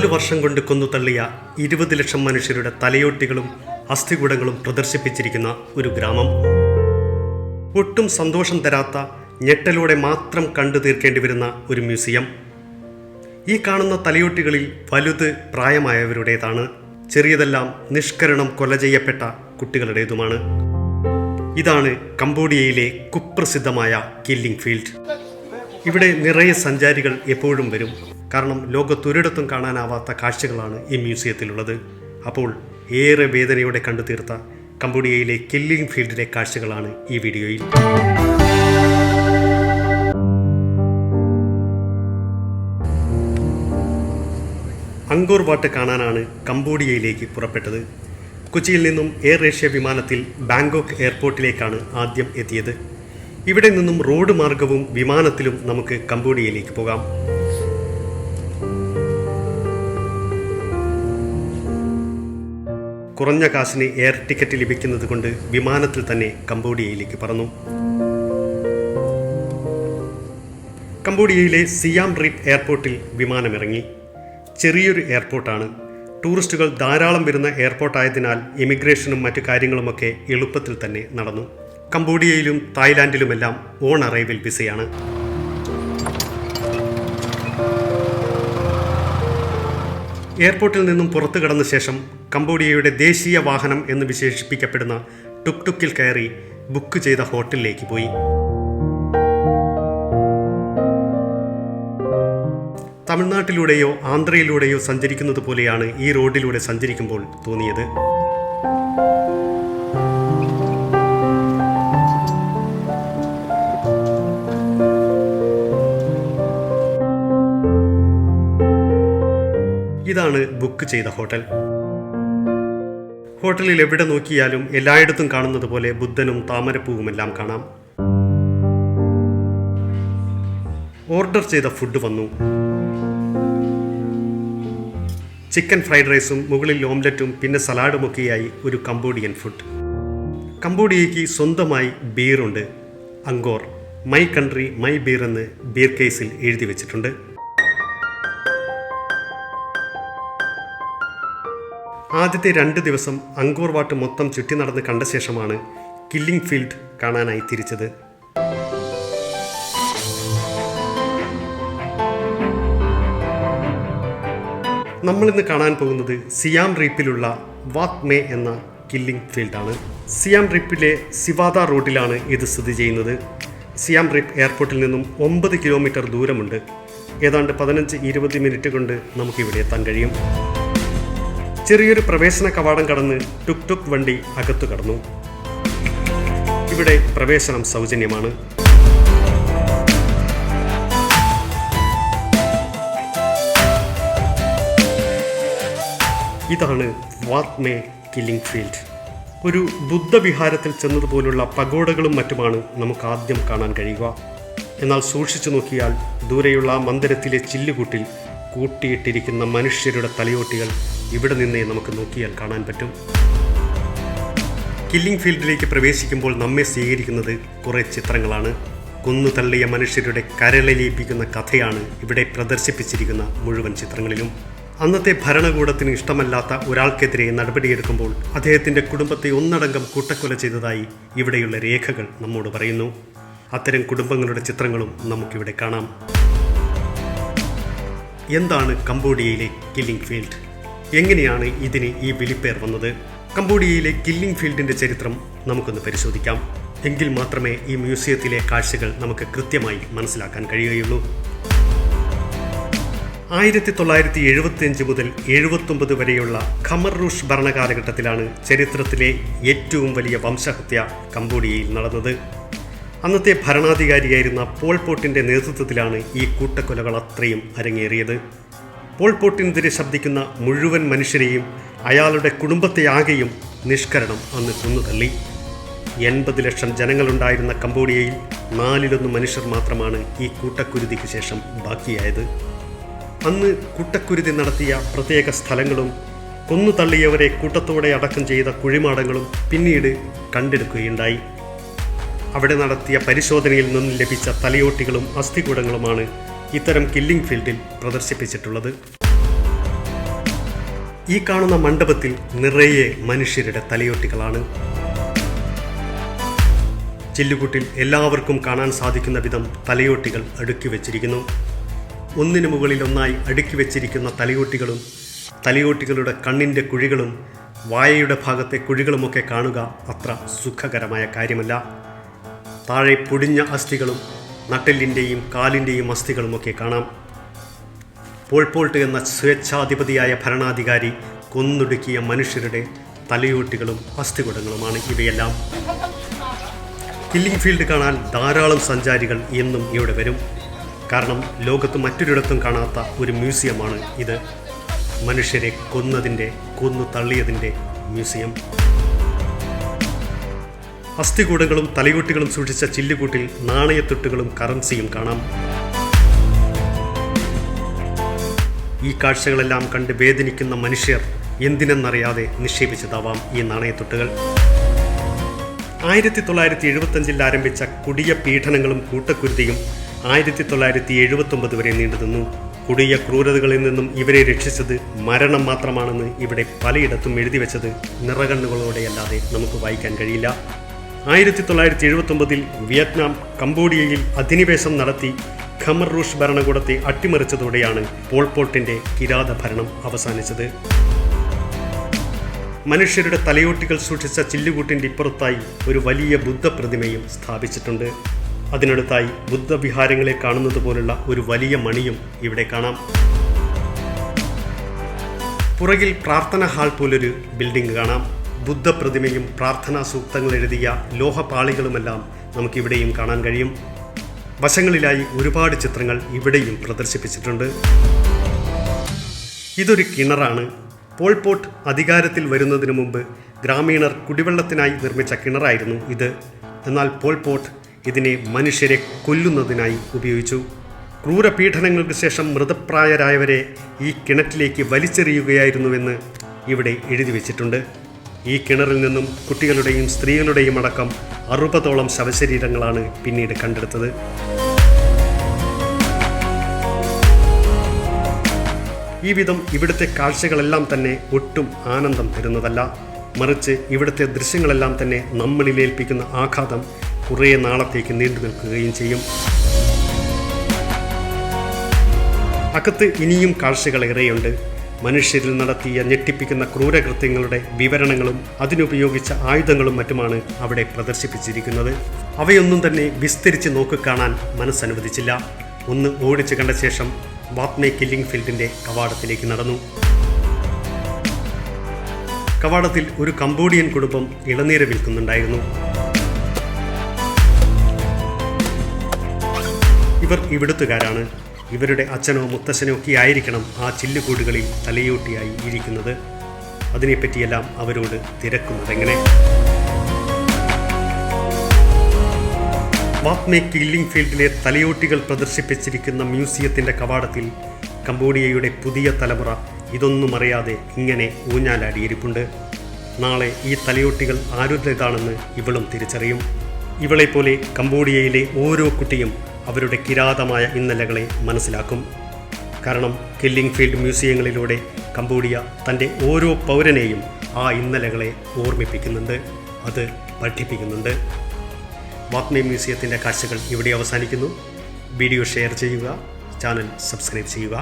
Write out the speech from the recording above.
4 വർഷം കൊണ്ട് കൊന്നുതള്ളിയ 20 ലക്ഷം മനുഷ്യരുടെ തലയോട്ടികളും അസ്ഥികൂടങ്ങളും പ്രദർശിപ്പിച്ചിരിക്കുന്ന ഒരു ഗ്രാമം. ഒട്ടും സന്തോഷം തരാത്ത, ഞെട്ടലോടെ മാത്രം കണ്ടു തീർക്കേണ്ടി വരുന്ന ഒരു മ്യൂസിയം. ഈ കാണുന്ന തലയോട്ടികളിൽ വലുത് പ്രായമായവരുടേതാണ്, ചെറിയതെല്ലാം നിഷ്കരണം കൊല ചെയ്യപ്പെട്ട കുട്ടികളുടേതുമാണ്. ഇതാണ് കംബോഡിയയിലെ കുപ്രസിദ്ധമായ കില്ലിംഗ് ഫീൽഡ്. ഇവിടെ നിറയെ സഞ്ചാരികൾ എപ്പോഴും വരും. കാരണം ലോകത്തൊരിടത്തും കാണാനാവാത്ത കാഴ്ചകളാണ് ഈ മ്യൂസിയത്തിലുള്ളത്. അപ്പോൾ ഏറെ വേദനയോടെ കണ്ടു തീർത്ത കംബോഡിയയിലെ കില്ലിംഗ് ഫീൽഡിലെ കാഴ്ചകളാണ് ഈ വീഡിയോയിൽ. അങ്കോർ വാട്ട് കാണാനാണ് കംബോഡിയയിലേക്ക് പുറപ്പെട്ടത്. കൊച്ചിയിൽ നിന്നും എയർ ഏഷ്യ വിമാനത്തിൽ ബാങ്കോക്ക് എയർപോർട്ടിലേക്കാണ് ആദ്യം എത്തിയത്. ഇവിടെ നിന്നും റോഡ് മാർഗവും വിമാനത്തിലും നമുക്ക് കംബോഡിയയിലേക്ക് പോകാം. കുറഞ്ഞ കാശിന് എയർ ടിക്കറ്റ് ലഭിക്കുന്നത് കൊണ്ട് വിമാനത്തിൽ തന്നെ കംബോഡിയയിലേക്ക് പറന്നു. കംബോഡിയയിലെ സിയാം റീപ്പ് എയർപോർട്ടിൽ വിമാനമിറങ്ങി. ചെറിയൊരു എയർപോർട്ടാണ്. ടൂറിസ്റ്റുകൾ ധാരാളം വരുന്ന എയർപോർട്ടായതിനാൽ ഇമിഗ്രേഷനും മറ്റു കാര്യങ്ങളുമൊക്കെ എളുപ്പത്തിൽ തന്നെ നടന്നു. കംബോഡിയയിലും തായ്ലാൻഡിലുമെല്ലാം ഓൺ അറൈവൽ വിസയാണ്. എയർപോർട്ടിൽ നിന്നും പുറത്തു കടന്ന ശേഷം കംബോഡിയയുടെ ദേശീയ വാഹനം എന്ന് വിശേഷിപ്പിക്കപ്പെടുന്ന ടുക് ടുക്കിൽ കയറി ബുക്ക് ചെയ്ത ഹോട്ടലിലേക്ക് പോയി. തമിഴ്നാട്ടിലൂടെയോ ആന്ധ്രയിലൂടെയോ സഞ്ചരിക്കുന്നത് പോലെയാണ് ഈ റോഡിലൂടെ സഞ്ചരിക്കുമ്പോൾ തോന്നിയത്. ഇതാണ് ബുക്ക് ചെയ്ത ഹോട്ടൽ. ഹോട്ടലിൽ എവിടെ നോക്കിയാലും എല്ലായിടത്തും കാണുന്നത് പോലെ ബുദ്ധനും താമരപ്പൂവുമെല്ലാം കാണാം. ഓർഡർ ചെയ്ത ഫുഡ് വന്നു. ചിക്കൻ ഫ്രൈഡ് റൈസും മുകളിൽ ഓംലെറ്റും പിന്നെ സലാഡുമൊക്കെയായി ഒരു കംബോഡിയൻ ഫുഡ്. കംബോഡിയയ്ക്ക് സ്വന്തമായി ബീറുണ്ട്. Angkor, my country my beer എന്ന് ബീർ കേസിൽ എഴുതി വെച്ചിട്ടുണ്ട്. ആദ്യത്തെ 2 ദിവസം അങ്കോർ വാട്ട് മൊത്തം ചുറ്റി നടന്ന് കണ്ട ശേഷമാണ് കില്ലിംഗ് ഫീൽഡ് കാണാനായി തിരിച്ചത്. നമ്മളിന്ന് കാണാൻ പോകുന്നത് സിയാം റീപ്പിലുള്ള വാത് മേ എന്ന കില്ലിംഗ് ഫീൽഡാണ്. സിയാം റീപ്പിലെ സിവാദ റോഡിലാണ് ഇത് സ്ഥിതി ചെയ്യുന്നത്. സിയാം റീപ്പ് എയർപോർട്ടിൽ നിന്നും 9 കിലോമീറ്റർ ദൂരമുണ്ട്. ഏതാണ്ട് 15-20 മിനിറ്റ് കൊണ്ട് നമുക്കിവിടെ എത്താൻ കഴിയും. ചെറിയൊരു പ്രവേശന കവാടം കടന്ന് ടുക് ടുക് വണ്ടി അകത്തു കടന്നു. ഇവിടെ പ്രവേശനം സൗജന്യമാണ്. ഇതാണ് വാത് മേ കില്ലിംഗ് ഫീൽഡ്. ഒരു ബുദ്ധവിഹാരത്തിൽ ചെന്നതുപോലുള്ള പഗോഡകളും മറ്റുമാണ് നമുക്ക് ആദ്യം കാണാൻ കഴിയുക. എന്നാൽ സൂക്ഷിച്ചു നോക്കിയാൽ ദൂരെയുള്ള മന്ദിരത്തിലെ ചില്ലുകൂട്ടിൽ കൂട്ടിയിട്ടിരിക്കുന്ന മനുഷ്യരുടെ തലയോട്ടികൾ ഇവിടെ നിന്നേ നമുക്ക് നോക്കിയാൽ കാണാൻ പറ്റും. കില്ലിംഗ് ഫീൽഡിലേക്ക് പ്രവേശിക്കുമ്പോൾ നമ്മെ സ്വീകരിക്കുന്നത് കുറേ ചിത്രങ്ങളാണ്. കൊന്നുതള്ളിയ മനുഷ്യരുടെ കരളിലേൽപ്പിക്കുന്ന കഥയാണ് ഇവിടെ പ്രദർശിപ്പിച്ചിരിക്കുന്ന മുഴുവൻ ചിത്രങ്ങളിലും. അന്നത്തെ ഭരണകൂടത്തിന് ഇഷ്ടമല്ലാത്ത ഒരാൾക്കെതിരെ നടപടിയെടുക്കുമ്പോൾ അദ്ദേഹത്തിൻ്റെ കുടുംബത്തെ ഒന്നടങ്കം കൂട്ടക്കൊല ചെയ്തതായി ഇവിടെയുള്ള രേഖകൾ നമ്മോട് പറയുന്നു. അത്തരം കുടുംബങ്ങളുടെ ചിത്രങ്ങളും നമുക്കിവിടെ കാണാം. എന്താണ് കംബോഡിയയിലെ കില്ലിംഗ് ഫീൽഡ്? എങ്ങനെയാണ് ഇതിന് ഈ വിളിപ്പേർ വന്നത്? കംബോഡിയയിലെ കില്ലിംഗ് ഫീൽഡിൻ്റെ ചരിത്രം നമുക്കൊന്ന് പരിശോധിക്കാം. എങ്കിൽ മാത്രമേ ഈ മ്യൂസിയത്തിലെ കാഴ്ചകൾ നമുക്ക് കൃത്യമായി മനസ്സിലാക്കാൻ കഴിയുകയുള്ളൂ. 1975 മുതൽ 79 വരെയുള്ള ഖമർ റൂഷ് ഭരണകാലഘട്ടത്തിലാണ് ചരിത്രത്തിലെ ഏറ്റവും വലിയ വംശഹത്യ കംബോഡിയയിൽ നടന്നത്. അന്നത്തെ ഭരണാധികാരിയായിരുന്ന പോൾ പോട്ടിൻ്റെ നേതൃത്വത്തിലാണ് ഈ കൂട്ടക്കൊലകൾ അത്രയും അരങ്ങേറിയത്. പോൾ പോട്ടിനെതിരെ ശബ്ദിക്കുന്ന മുഴുവൻ മനുഷ്യരെയും അയാളുടെ കുടുംബത്തെയാകെയും നിഷ്കരണം അന്ന് കൊന്നുതള്ളി. 80 ലക്ഷം ജനങ്ങളുണ്ടായിരുന്ന കംബോഡിയയിൽ 4/1 മനുഷ്യർ മാത്രമാണ് ഈ കൂട്ടക്കുരുതിക്ക് ശേഷം ബാക്കിയായത്. അന്ന് കൂട്ടക്കുരുതി നടത്തിയ പ്രത്യേക സ്ഥലങ്ങളും കൊന്നുതള്ളിയവരെ കൂട്ടത്തോടെ അടക്കം ചെയ്ത കുഴിമാടങ്ങളും പിന്നീട് കണ്ടെടുക്കുകയുണ്ടായി. അവിടെ നടത്തിയ പരിശോധനയിൽ നിന്നും ലഭിച്ച തലയോട്ടികളും അസ്ഥികൂടങ്ങളുമാണ് ഇത്തരം കില്ലിംഗ് ഫീൽഡിൽ പ്രദർശിപ്പിച്ചിട്ടുള്ളത്. ഈ കാണുന്ന മണ്ഡപത്തിൽ നിറയെ മനുഷ്യരുടെ തലയോട്ടികളാണ്. ചില്ലുകൂട്ടിൽ എല്ലാവർക്കും കാണാൻ സാധിക്കുന്ന വിധം തലയോട്ടികൾ അടുക്കി വച്ചിരിക്കുന്നു. ഒന്നിനു മുകളിൽ ഒന്നായി അടുക്കി വച്ചിരിക്കുന്ന തലയോട്ടികളും തലയോട്ടികളുടെ കണ്ണിൻ്റെ കുഴികളും വായയുടെ ഭാഗത്തെ കുഴികളുമൊക്കെ കാണുക അത്ര സുഖകരമായ കാര്യമല്ല. താഴെ പൊടിഞ്ഞ അസ്ഥികളും നട്ടെല്ലിൻ്റെയും കാലിൻ്റെയും അസ്ഥികളുമൊക്കെ കാണാം. പോൾപോട്ട് എന്ന സ്വേച്ഛാധിപതിയായ ഭരണാധികാരി കൊന്നൊടുക്കിയ മനുഷ്യരുടെ തലയോട്ടികളും അസ്ഥികൂടങ്ങളുമാണ് ഇവയെല്ലാം. കില്ലിംഗ് ഫീൽഡ് കാണാൻ ധാരാളം സഞ്ചാരികൾ എന്നും ഇവിടെ വരും. കാരണം ലോകത്ത് മറ്റൊരിടത്തും കാണാത്ത ഒരു മ്യൂസിയമാണ് ഇത്. മനുഷ്യരെ കൊന്നു തള്ളിയതിൻ്റെ മ്യൂസിയം. അസ്ഥികൂടങ്ങളും തലയോട്ടികളും സൂക്ഷിച്ച ചില്ലുകൂട്ടിൽ നാണയത്തുട്ടുകളും കറൻസിയും കാണാം. ഈ കാഴ്ചകളെല്ലാം കണ്ട് വേദനിക്കുന്ന മനുഷ്യർ എന്തിനെന്നറിയാതെ നിക്ഷേപിച്ചതാവാം ഈ നാണയത്തുട്ടുകൾ. 1975 ആരംഭിച്ച കൊടിയ പീഡനങ്ങളും കൂട്ടക്കുരുതിയും 1979 വരെ നീണ്ടുനിന്നു. കൊടിയ ക്രൂരതകളിൽ നിന്നും ഇവരെ രക്ഷിച്ചത് മരണം മാത്രമാണെന്ന് ഇവിടെ പലയിടത്തും എഴുതി വെച്ചത് നിറകണ്ണുകളോടെയല്ലാതെ നമുക്ക് വായിക്കാൻ കഴിയില്ല. 1979 വിയറ്റ്നാം കംബോഡിയയിൽ അധിനിവേശം നടത്തി ഖമർ റൂഷ് ഭരണകൂടത്തെ അട്ടിമറിച്ചതോടെയാണ് പോൾപോട്ടിൻ്റെ കിരാത ഭരണം അവസാനിച്ചത്. മനുഷ്യരുടെ തലയോട്ടികൾ സൂക്ഷിച്ച ചില്ലുകൂട്ടിൻ്റെ ഇപ്പുറത്തായി ഒരു വലിയ ബുദ്ധ പ്രതിമയും സ്ഥാപിച്ചിട്ടുണ്ട്. അതിനടുത്തായി ബുദ്ധവിഹാരങ്ങളെ കാണുന്നത് പോലുള്ള ഒരു വലിയ മണിയും ഇവിടെ കാണാം. പുറകിൽ പ്രാർത്ഥന ഹാൾ പോലൊരു ബിൽഡിംഗ് കാണാം. ബുദ്ധ പ്രതിമയും പ്രാർത്ഥനാ സൂക്തങ്ങൾ എഴുതിയ ലോഹപാളികളുമെല്ലാം നമുക്കിവിടെയും കാണാൻ കഴിയും. വശങ്ങളിലായി ഒരുപാട് ചിത്രങ്ങൾ ഇവിടെയും പ്രദർശിപ്പിച്ചിട്ടുണ്ട്. ഇതൊരു കിണറാണ്. പോൾപോട്ട് അധികാരത്തിൽ വരുന്നതിന് മുമ്പ് ഗ്രാമീണർ കുടിവെള്ളത്തിനായി നിർമ്മിച്ച കിണറായിരുന്നു ഇത്. എന്നാൽ പോൾപോട്ട് ഇതിനെ മനുഷ്യരെ കൊല്ലുന്നതിനായി ഉപയോഗിച്ചു. ക്രൂരപീഡനങ്ങൾക്ക് ശേഷം മൃതപ്രായരായവരെ ഈ കിണറ്റിലേക്ക് വലിച്ചെറിയുകയായിരുന്നുവെന്ന് ഇവിടെ എഴുതി വച്ചിട്ടുണ്ട്. ഈ കിണറിൽ നിന്നും കുട്ടികളുടെയും സ്ത്രീകളുടെയും അടക്കം 60ഓളം ശവശരീരങ്ങളാണ് പിന്നീട് കണ്ടെടുത്തത്. ഈ വിധം ഇവിടുത്തെ കാഴ്ചകളെല്ലാം തന്നെ ഒട്ടും ആനന്ദം തരുന്നതല്ല. മറിച്ച് ഇവിടുത്തെ ദൃശ്യങ്ങളെല്ലാം തന്നെ നമ്മളിലേൽപ്പിക്കുന്ന ആഘാതം കുറേ നാളത്തേക്ക് നീണ്ടു നിൽക്കുകയും ചെയ്യും. അകത്ത് ഇനിയും കാഴ്ചകളേറെയുണ്ട്. മനുഷ്യരിൽ നടത്തിയ ഞെട്ടിപ്പിക്കുന്ന ക്രൂരകൃത്യങ്ങളുടെ വിവരണങ്ങളും അതിനുപയോഗിച്ച ആയുധങ്ങളും മറ്റുമാണ് അവിടെ പ്രദർശിപ്പിച്ചിരിക്കുന്നത്. അവയൊന്നും തന്നെ വിസ്തരിച്ച് നോക്കിക്കാണാൻ മനസ്സനുവദിച്ചില്ല. ഒന്ന് ഓടിച്ചു കണ്ട ശേഷം വാത്മേ കില്ലിംഗ് ഫീൽഡിൻ്റെ കവാടത്തിലേക്ക് നടന്നു. കവാടത്തിൽ ഒരു കംബോഡിയൻ കുടുംബം ഇളനീര് വിൽക്കുന്നുണ്ടായിരുന്നു. ഇവർ ഇവിടുത്തുകാരാണ്. ഇവരുടെ അച്ഛനോ മുത്തശ്ശനോ ഒക്കെ ആയിരിക്കണം ആ ചില്ലുകൂടുകളിൽ തലയോട്ടിയായി ഇരിക്കുന്നത്. അതിനെപ്പറ്റിയെല്ലാം അവരോട് തിരക്കുന്നതെങ്ങനെ? വാത്മേ കില്ലിംഗ് ഫീൽഡിലെ തലയോട്ടികൾ പ്രദർശിപ്പിച്ചിരിക്കുന്ന മ്യൂസിയത്തിൻ്റെ കവാടത്തിൽ കംബോഡിയയുടെ പുതിയ തലമുറ ഇതൊന്നും അറിയാതെ ഇങ്ങനെ ഊഞ്ഞാലാടിയിരിപ്പുണ്ട്. നാളെ ഈ തലയോട്ടികൾ ആരുടേതാണെന്ന് ഇവളും തിരിച്ചറിയും. ഇവളെപ്പോലെ കംബോഡിയയിലെ ഓരോ കുട്ടിയും അവരുടെ കിരാതമായ ഇന്നലകളെ മനസ്സിലാക്കും. കാരണം കില്ലിംഗ് ഫീൽഡ് മ്യൂസിയങ്ങളിലൂടെ കംബോഡിയ തൻ്റെ ഓരോ പൗരനെയും ആ ഇന്നലകളെ ഓർമ്മിപ്പിക്കുന്നുണ്ട്, അത് പഠിപ്പിക്കുന്നുണ്ട്. വാത്മേ മ്യൂസിയത്തിൻ്റെ കാഴ്ചകൾ ഇവിടെ അവസാനിക്കുന്നു. വീഡിയോ ഷെയർ ചെയ്യുക, ചാനൽ സബ്സ്ക്രൈബ് ചെയ്യുക.